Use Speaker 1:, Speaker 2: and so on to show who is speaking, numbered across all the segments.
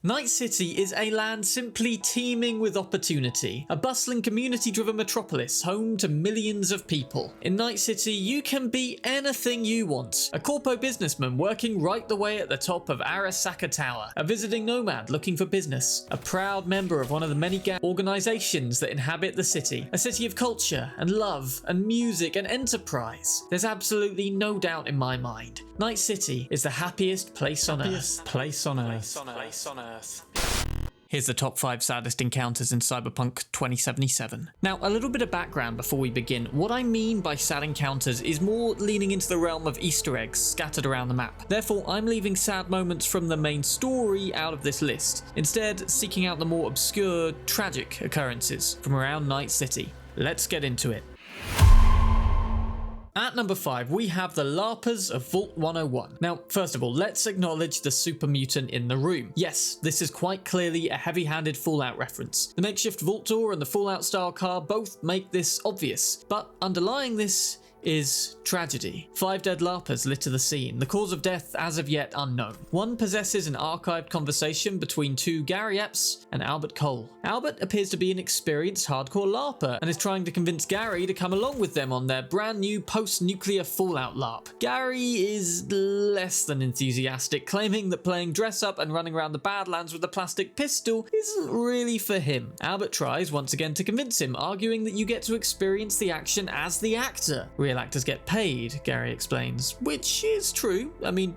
Speaker 1: Night City is a land simply teeming with opportunity, a bustling community-driven metropolis home to millions of people. In Night City, you can be anything you want. A corpo businessman working right the way at the top of Arasaka Tower, a visiting nomad looking for business, a proud member of one of the many organizations that inhabit the city, a city of culture and love and music and enterprise. There's absolutely no doubt in my mind. Night City is the happiest place on earth. Here's the top 5 saddest encounters in Cyberpunk 2077. Now, a little bit of background before we begin. What I mean by sad encounters is more leaning into the realm of Easter eggs scattered around the map. Therefore, I'm leaving sad moments from the main story out of this list, instead seeking out the more obscure, tragic occurrences from around Night City. Let's get into it. At number 5, we have the LARPers of Vault 101. Now, first of all, let's acknowledge the super mutant in the room. Yes, this is quite clearly a heavy-handed Fallout reference. The makeshift vault door and the Fallout-style car both make this obvious, but underlying this is tragedy. 5 dead LARPers litter the scene, the cause of death as of yet unknown. One possesses an archived conversation between 2 Gary Epps and Albert Cole. Albert appears to be an experienced hardcore LARPer and is trying to convince Gary to come along with them on their brand new post-nuclear Fallout LARP. Gary is less than enthusiastic, claiming that playing dress up and running around the Badlands with a plastic pistol isn't really for him. Albert tries once again to convince him, arguing that you get to experience the action as the actor. Real actors get paid, Gary explains, which is true. I mean,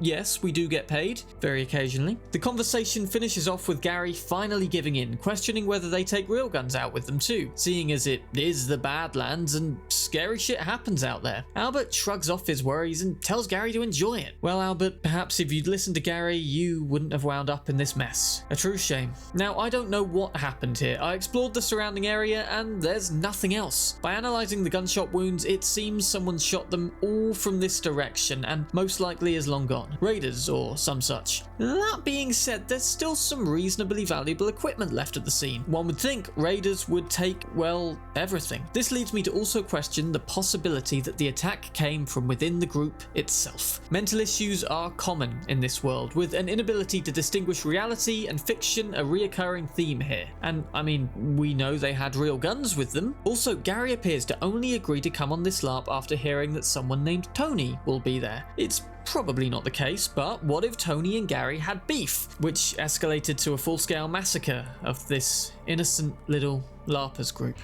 Speaker 1: yes, we do get paid, very occasionally. The conversation finishes off with Gary finally giving in, questioning whether they take real guns out with them too, seeing as it is the Badlands and scary shit happens out there. Albert shrugs off his worries and tells Gary to enjoy it. Well, Albert, perhaps if you'd listened to Gary, you wouldn't have wound up in this mess. A true shame. Now, I don't know what happened here. I explored the surrounding area and there's nothing else. By analysing the gunshot wounds, it seems someone shot them all from this direction and most likely is long gone. Raiders or some such. That being said, there's still some reasonably valuable equipment left at the scene. One would think raiders would take, well, everything. This leads me to also question the possibility that the attack came from within the group itself. Mental issues are common in this world, with an inability to distinguish reality and fiction a reoccurring theme here. And I mean, we know they had real guns with them. Also, Gary appears to only agree to come on this LARP after hearing that someone named Tony will be there. It's probably not the case, but what if Tony and Gary had beef, which escalated to a full-scale massacre of this innocent little LARPers group?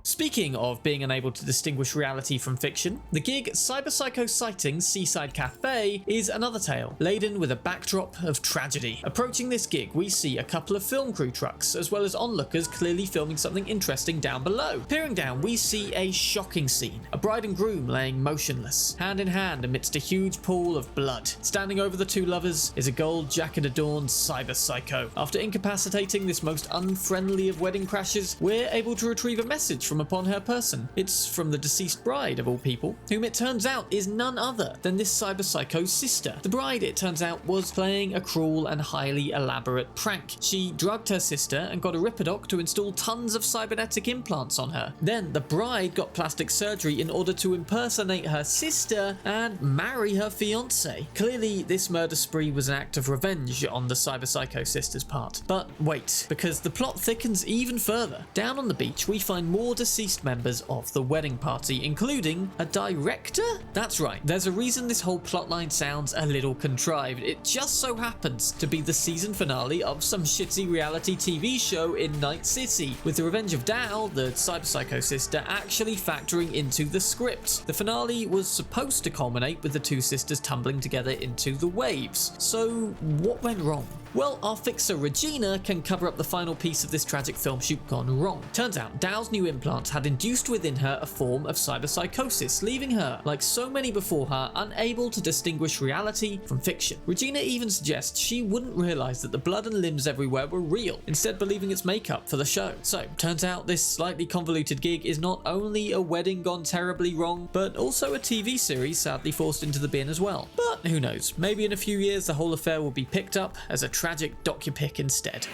Speaker 1: Speaking of being unable to distinguish reality from fiction, the gig Cyberpsycho Sightings Seaside Cafe is another tale, laden with a backdrop of tragedy. Approaching this gig, we see a couple of film crew trucks, as well as onlookers clearly filming something interesting down below. Peering down, we see a shocking scene. A bride and groom laying motionless, hand in hand amidst a huge pool of blood. Standing over the 2 lovers is a gold jacket-adorned cyberpsycho. After incapacitating this most unfriendly of wedding crashers, we're able to retrieve a message from upon her person. It's from the deceased bride of all people, whom it turns out is none other than this cyberpsycho's sister. The bride, it turns out, was playing a cruel and highly elaborate prank. She drugged her sister and got a Ripperdoc to install tons of cybernetic implants on her. Then the bride got plastic surgery in order to impersonate her sister and marry her fiance. Clearly, this murder spree was an act of revenge on the cyberpsycho sister's part. But wait, because the plot thickens even further. Down on the beach, we find more deceased members of the wedding party, including a director? That's right, there's a reason this whole plotline sounds a little contrived. It just so happens to be the season finale of some shitty reality TV show in Night City, with the revenge of Dal, the cyberpsycho sister, actually factoring into the script. The finale was supposed to culminate with the 2 sisters tumbling together into the waves. So what went wrong? Well, our fixer Regina can cover up the final piece of this tragic film shoot gone wrong. Turns out, Dal's new implants had induced within her a form of cyberpsychosis, leaving her, like so many before her, unable to distinguish reality from fiction. Regina even suggests she wouldn't realise that the blood and limbs everywhere were real, instead believing it's makeup for the show. So, turns out this slightly convoluted gig is not only a wedding gone terribly wrong, but also a TV series sadly forced into the bin as well. But who knows, maybe in a few years the whole affair will be picked up as a tragic docupic instead.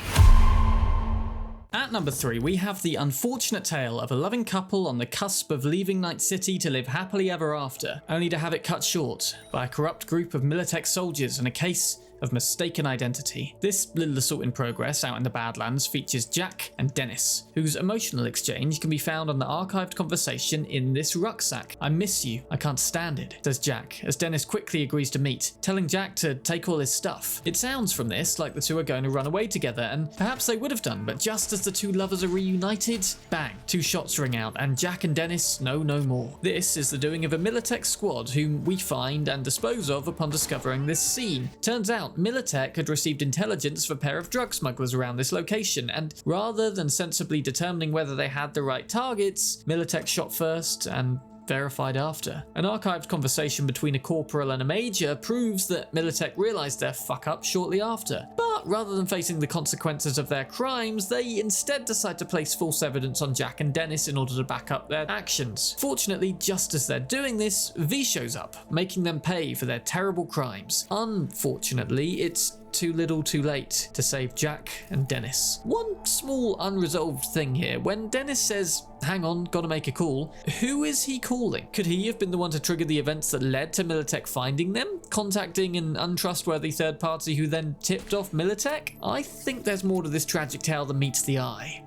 Speaker 1: At number 3, we have the unfortunate tale of a loving couple on the cusp of leaving Night City to live happily ever after, only to have it cut short by a corrupt group of Militech soldiers and a case of mistaken identity. This little assault in progress out in the Badlands features Jack and Dennis, whose emotional exchange can be found on the archived conversation in this rucksack. "I miss you, I can't stand it," says Jack, as Dennis quickly agrees to meet, telling Jack to take all his stuff. It sounds from this like the two are going to run away together, and perhaps they would have done, but just as the two lovers are reunited, bang, two shots ring out, and Jack and Dennis know no more. This is the doing of a Militech squad whom we find and dispose of upon discovering this scene. Turns out Militech had received intelligence of a pair of drug smugglers around this location, and rather than sensibly determining whether they had the right targets, Militech shot first and verified after. An archived conversation between a corporal and a major proves that Militech realized their fuck up shortly after. But rather than facing the consequences of their crimes, they instead decide to place false evidence on Jack and Dennis in order to back up their actions. Fortunately, just as they're doing this, V shows up, making them pay for their terrible crimes. Unfortunately, it's too little too late to save Jack and Dennis. One small unresolved thing here: when Dennis says, "Hang on, gotta make a call," who is he calling? Could he have been the one to trigger the events that led to Militech finding them, contacting an untrustworthy third party who then tipped off Militech? I think there's more to this tragic tale than meets the eye.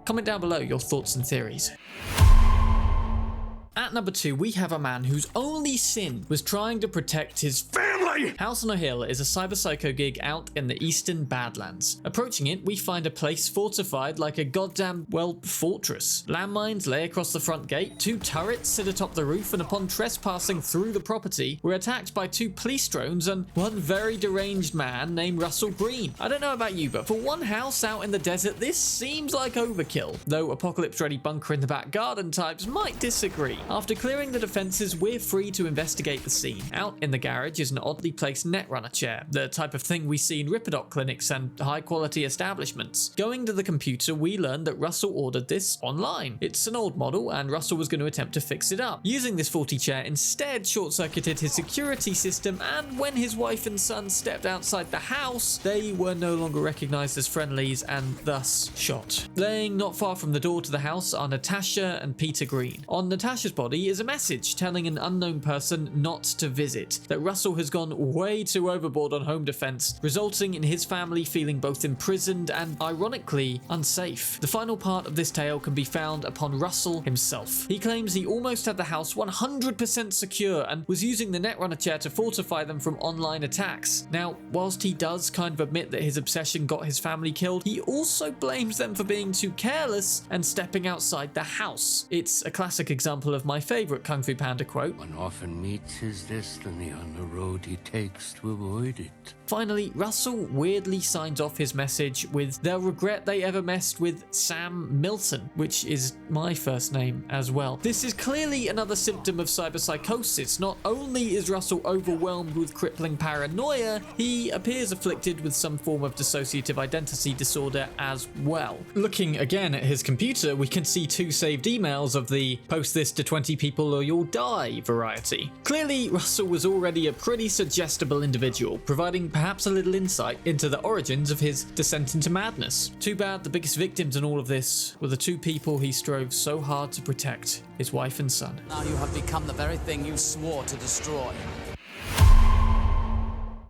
Speaker 1: Comment down below your thoughts and theories. At number 2, we have a man whose only sin was trying to protect his family. House on a Hill is a cyber psycho gig out in the eastern Badlands. Approaching it, we find a place fortified like a goddamn, well, fortress. Landmines lay across the front gate, 2 turrets sit atop the roof, and upon trespassing through the property, we're attacked by 2 police drones and one very deranged man named Russell Green. I don't know about you, but for one house out in the desert, this seems like overkill, though apocalypse-ready bunker in the back garden types might disagree. After clearing the defenses, we're free to investigate the scene. Out in the garage is an oddly placed netrunner chair, the type of thing we see in Ripperdoc clinics and high-quality establishments. Going to the computer, we learn that Russell ordered this online. It's an old model, and Russell was going to attempt to fix it up. Using this faulty chair instead short-circuited his security system, and when his wife and son stepped outside the house, they were no longer recognized as friendlies and thus shot. Laying not far from the door to the house are Natasha and Peter Green. On Natasha's body is a message telling an unknown person not to visit, that Russell has gone way too overboard on home defense, resulting in his family feeling both imprisoned and, ironically, unsafe. The final part of this tale can be found upon Russell himself. He claims he almost had the house 100% secure and was using the netrunner chair to fortify them from online attacks. Now, whilst he does kind of admit that his obsession got his family killed, he also blames them for being too careless and stepping outside the house. It's a classic example of my favourite Kung Fu Panda quote: "One often meets his destiny on the road he takes to avoid it." Finally, Russell weirdly signs off his message with, "They'll regret they ever messed with Sam Milton," which is my first name as well. This is clearly another symptom of cyberpsychosis. Not only is Russell overwhelmed with crippling paranoia, he appears afflicted with some form of dissociative identity disorder as well. Looking again at his computer, we can see 2 saved emails of the "post this to 20 people or you'll die" variety. Clearly, Russell was already a pretty suggestible individual, providing perhaps a little insight into the origins of his descent into madness. Too bad the biggest victims in all of this were the 2 people he strove so hard to protect, his wife and son.
Speaker 2: Now you have become the very thing you swore to destroy.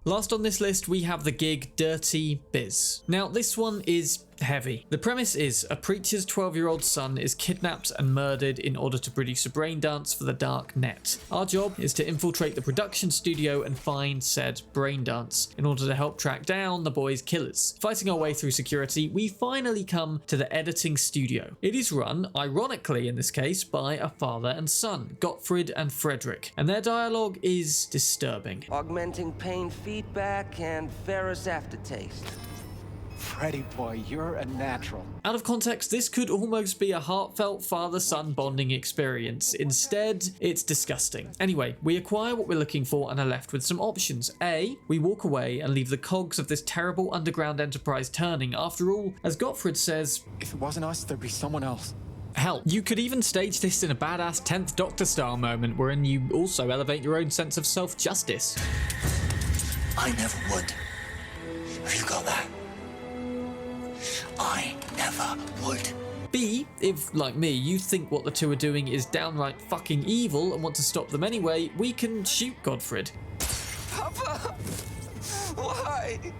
Speaker 1: Last on this list, we have the gig Dirty Biz. Now, this one is heavy. The premise is a preacher's 12-year-old son is kidnapped and murdered in order to produce a brain dance for the dark net. Our job is to infiltrate the production studio and find said brain dance in order to help track down the boy's killers. Fighting our way through security, we finally come to the editing studio. It is run, ironically in this case, by a father and son, Gottfried and Frederick, and their dialogue is disturbing.
Speaker 3: Augmenting pain feedback and ferrous aftertaste.
Speaker 4: Freddy boy, you're a natural.
Speaker 1: Out of context, this could almost be a heartfelt father-son bonding experience. Instead, it's disgusting. Anyway, we acquire what we're looking for and are left with some options. A, we walk away and leave the cogs of this terrible underground enterprise turning. After all, as Gottfried says,
Speaker 4: "If it wasn't us, there'd be someone else."
Speaker 1: Hell, you could even stage this in a badass 10th Doctor style moment wherein you also elevate your own sense of self-justice.
Speaker 5: I never would. Have you got that? I never would.
Speaker 1: B, if, like me, you think what the 2 are doing is downright fucking evil and want to stop them anyway, we can shoot Gottfried.
Speaker 3: Papa! Why? Why?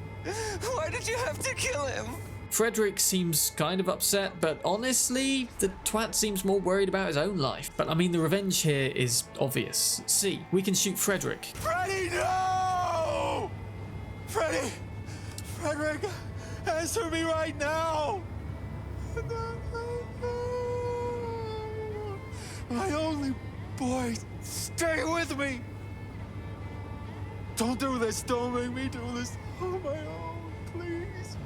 Speaker 3: Why did you have to kill him?
Speaker 1: Frederick seems kind of upset, but honestly, the twat seems more worried about his own life. But I mean, the revenge here is obvious. See, we can shoot Frederick.
Speaker 4: Freddy, no! Freddy! Frederick, answer me right now! My only boy, stay with me! Don't do this, don't make me do this on my own, please.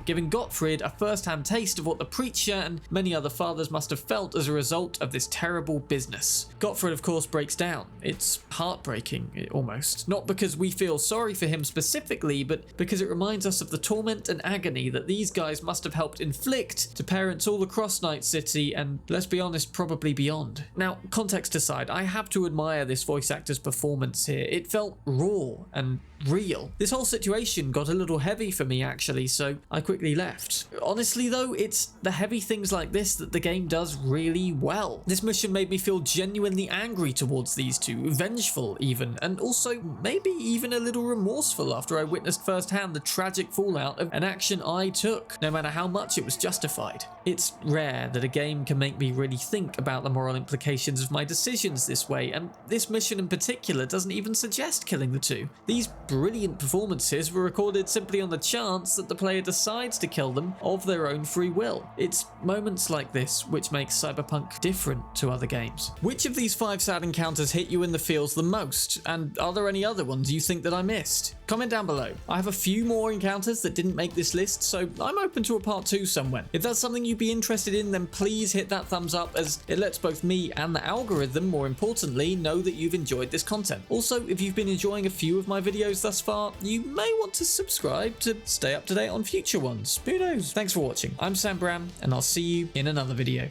Speaker 1: Giving Gottfried a first-hand taste of what the preacher and many other fathers must have felt as a result of this terrible business. Gottfried, of course, breaks down. It's heartbreaking, almost. Not because we feel sorry for him specifically, but because it reminds us of the torment and agony that these guys must have helped inflict to parents all across Night City and, let's be honest, probably beyond. Now, context aside, I have to admire this voice actor's performance here. It felt raw and real. This whole situation got a little heavy for me, actually, so I quickly left. Honestly though, it's the heavy things like this that the game does really well. This mission made me feel genuinely angry towards these two, vengeful even, and also maybe even a little remorseful after I witnessed firsthand the tragic fallout of an action I took, no matter how much it was justified. It's rare that a game can make me really think about the moral implications of my decisions this way, and this mission in particular doesn't even suggest killing the two. These brilliant performances were recorded simply on the chance that the player decides to kill them of their own free will. It's moments like this which makes Cyberpunk different to other games. Which of these 5 sad encounters hit you in the feels the most? And are there any other ones you think that I missed? Comment down below. I have a few more encounters that didn't make this list, so I'm open to a part 2 somewhere. If that's something you'd be interested in, then please hit that thumbs up, as it lets both me and the algorithm, more importantly, know that you've enjoyed this content. Also, if you've been enjoying a few of my videos thus far, you may want to subscribe to stay up to date on future ones. Who knows? Thanks for watching. I'm Sam Bram, and I'll see you in another video.